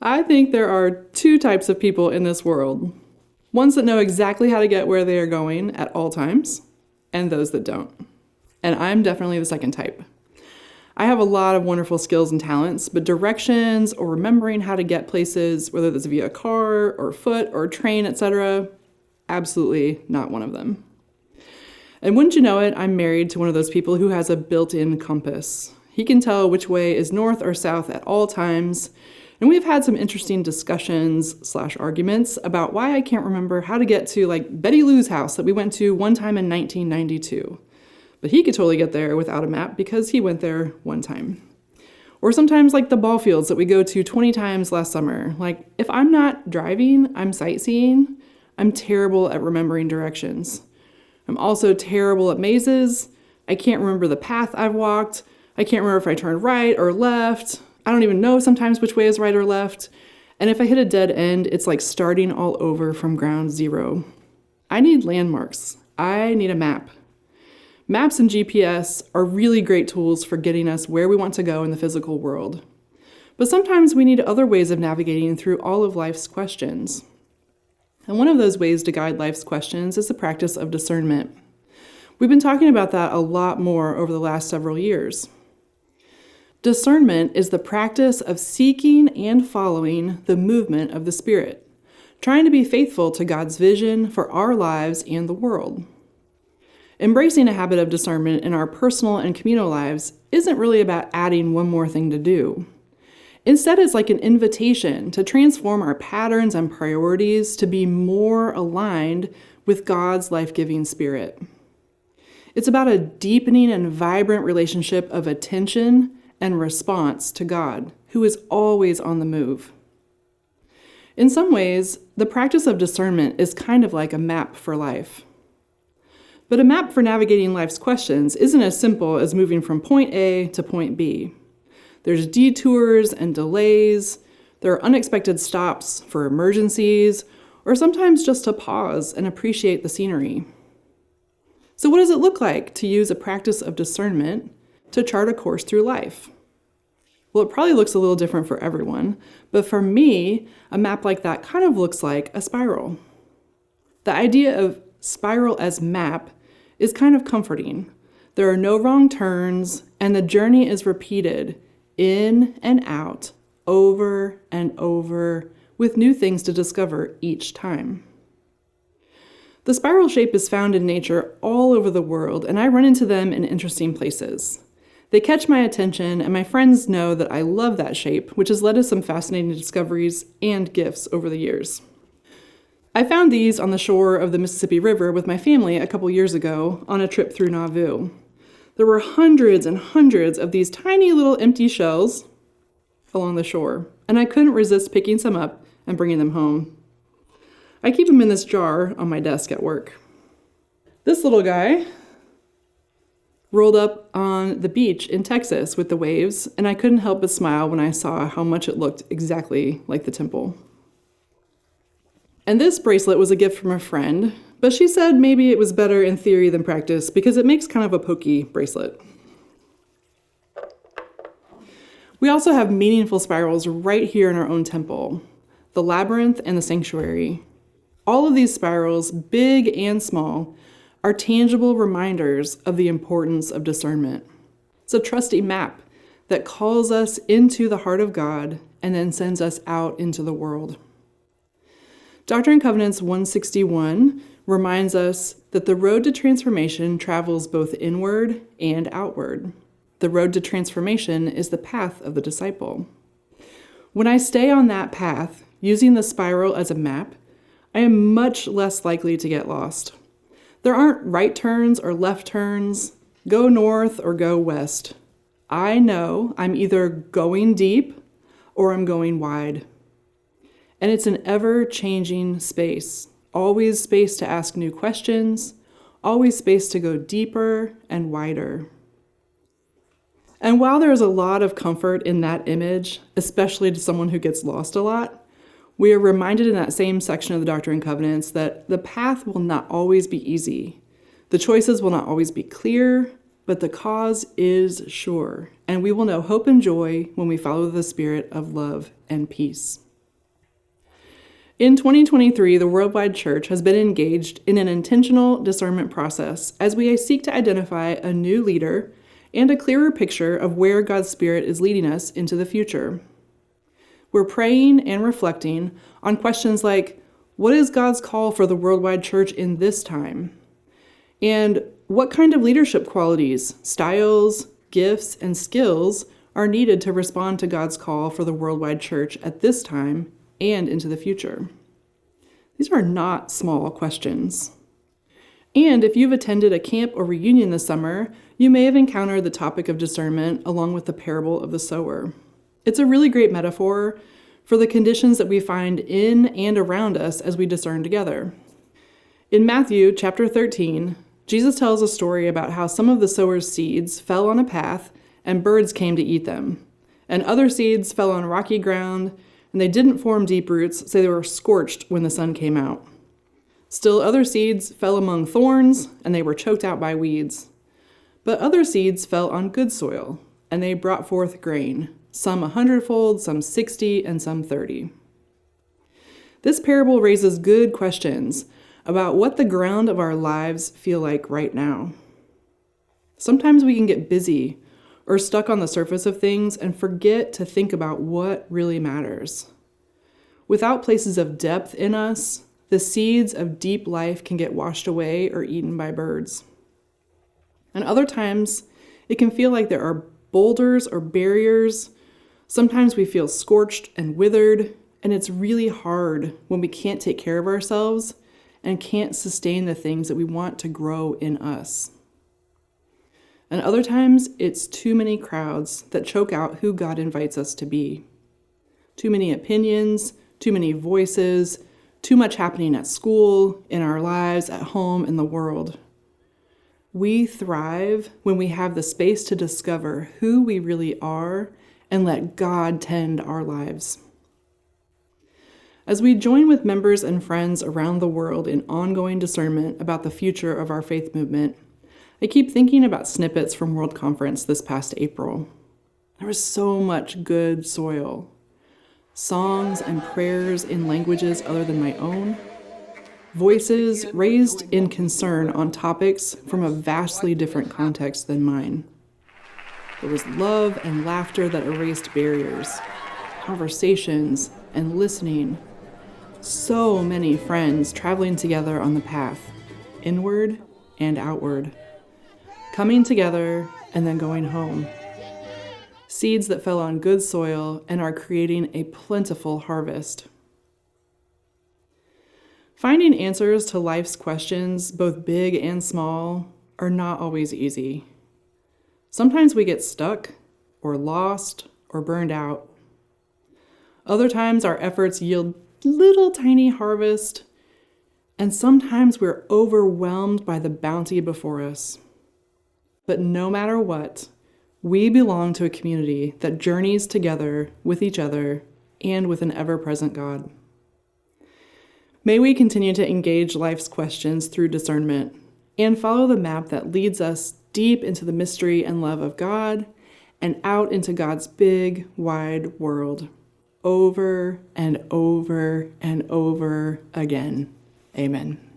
I think there are two types of people in this world. Ones that know exactly how to get where they are going at all times, and those that don't. And I'm definitely the second type. I have a lot of wonderful skills and talents, but directions or remembering how to get places, whether that's via car or foot or train, etc., absolutely not one of them. And wouldn't you know it, I'm married to one of those people who has a built-in compass. He can tell which way is north or south at all times, and we've had some interesting discussions/arguments about why I can't remember how to get to Betty Lou's house that we went to one time in 1992. But he could totally get there without a map because he went there one time. Or sometimes the ball fields that we go to 20 times last summer. If I'm not driving, I'm sightseeing. I'm terrible at remembering directions. I'm also terrible at mazes. I can't remember the path I've walked. I can't remember if I turned right or left. I don't even know sometimes which way is right or left. And if I hit a dead end, it's like starting all over from ground zero. I need landmarks. I need a map. Maps and GPS are really great tools for getting us where we want to go in the physical world. But sometimes we need other ways of navigating through all of life's questions. And one of those ways to guide life's questions is the practice of discernment. We've been talking about that a lot more over the last several years. Discernment is the practice of seeking and following the movement of the Spirit, trying to be faithful to God's vision for our lives and the world. Embracing a habit of discernment in our personal and communal lives isn't really about adding one more thing to do. Instead, it's like an invitation to transform our patterns and priorities to be more aligned with God's life-giving Spirit. It's about a deepening and vibrant relationship of attention and response to God, who is always on the move. In some ways, the practice of discernment is kind of like a map for life. But a map for navigating life's questions isn't as simple as moving from point A to point B. There's detours and delays, there are unexpected stops for emergencies, or sometimes just to pause and appreciate the scenery. So what does it look like to use a practice of discernment to chart a course through life? Well, it probably looks a little different for everyone, but for me, a map like that kind of looks like a spiral. The idea of spiral as map is kind of comforting. There are no wrong turns, and the journey is repeated in and out, over and over, with new things to discover each time. The spiral shape is found in nature all over the world, and I run into them in interesting places. They catch my attention, and my friends know that I love that shape, which has led to some fascinating discoveries and gifts over the years. I found these on the shore of the Mississippi River with my family a couple years ago on a trip through Nauvoo. There were hundreds and hundreds of these tiny little empty shells along the shore, and I couldn't resist picking some up and bringing them home. I keep them in this jar on my desk at work. This little guy rolled up on the beach in Texas with the waves, and I couldn't help but smile when I saw how much it looked exactly like the temple. And this bracelet was a gift from a friend, but she said maybe it was better in theory than practice because it makes kind of a pokey bracelet. We also have meaningful spirals right here in our own temple, the labyrinth and the sanctuary. All of these spirals, big and small, are tangible reminders of the importance of discernment. It's a trusty map that calls us into the heart of God and then sends us out into the world. Doctrine and Covenants 161 reminds us that the road to transformation travels both inward and outward. The road to transformation is the path of the disciple. When I stay on that path, using the spiral as a map, I am much less likely to get lost. There aren't right turns or left turns, go north or go west. I know I'm either going deep or I'm going wide. And it's an ever-changing space, always space to ask new questions, always space to go deeper and wider. And while there is a lot of comfort in that image, especially to someone who gets lost a lot, we are reminded in that same section of the Doctrine and Covenants that the path will not always be easy. The choices will not always be clear, but the cause is sure, and we will know hope and joy when we follow the spirit of love and peace. In 2023, the Worldwide Church has been engaged in an intentional discernment process as we seek to identify a new leader and a clearer picture of where God's Spirit is leading us into the future. We're praying and reflecting on questions like, what is God's call for the Worldwide Church in this time? And what kind of leadership qualities, styles, gifts, and skills are needed to respond to God's call for the Worldwide Church at this time and into the future? These are not small questions. And if you've attended a camp or reunion this summer, you may have encountered the topic of discernment along with the parable of the sower. It's a really great metaphor for the conditions that we find in and around us as we discern together. In Matthew chapter 13, Jesus tells a story about how some of the sower's seeds fell on a path and birds came to eat them, and other seeds fell on rocky ground and they didn't form deep roots, so they were scorched when the sun came out. Still other seeds fell among thorns, and they were choked out by weeds. But other seeds fell on good soil, and they brought forth grain, some 100-fold, some 60, and some 30. This parable raises good questions about what the ground of our lives feel like right now. Sometimes we can get busy or stuck on the surface of things and forget to think about what really matters. Without places of depth in us, the seeds of deep life can get washed away or eaten by birds. And other times, it can feel like there are boulders or barriers. Sometimes we feel scorched and withered, and it's really hard when we can't take care of ourselves and can't sustain the things that we want to grow in us. And other times, it's too many crowds that choke out who God invites us to be. Too many opinions, too many voices, too much happening at school, in our lives, at home, in the world. We thrive when we have the space to discover who we really are and let God tend our lives. As we join with members and friends around the world in ongoing discernment about the future of our faith movement, I keep thinking about snippets from World Conference this past April. There was so much good soil. Songs and prayers in languages other than my own. Voices raised in concern on topics from a vastly different context than mine. There was love and laughter that erased barriers, conversations and listening. So many friends traveling together on the path, inward and outward. Coming together and then going home. Seeds that fell on good soil and are creating a plentiful harvest. Finding answers to life's questions, both big and small, are not always easy. Sometimes we get stuck, or lost, or burned out. Other times our efforts yield little tiny harvest, and sometimes we're overwhelmed by the bounty before us. But no matter what, we belong to a community that journeys together with each other and with an ever-present God. May we continue to engage life's questions through discernment and follow the map that leads us deep into the mystery and love of God and out into God's big, wide world, over and over and over again. Amen.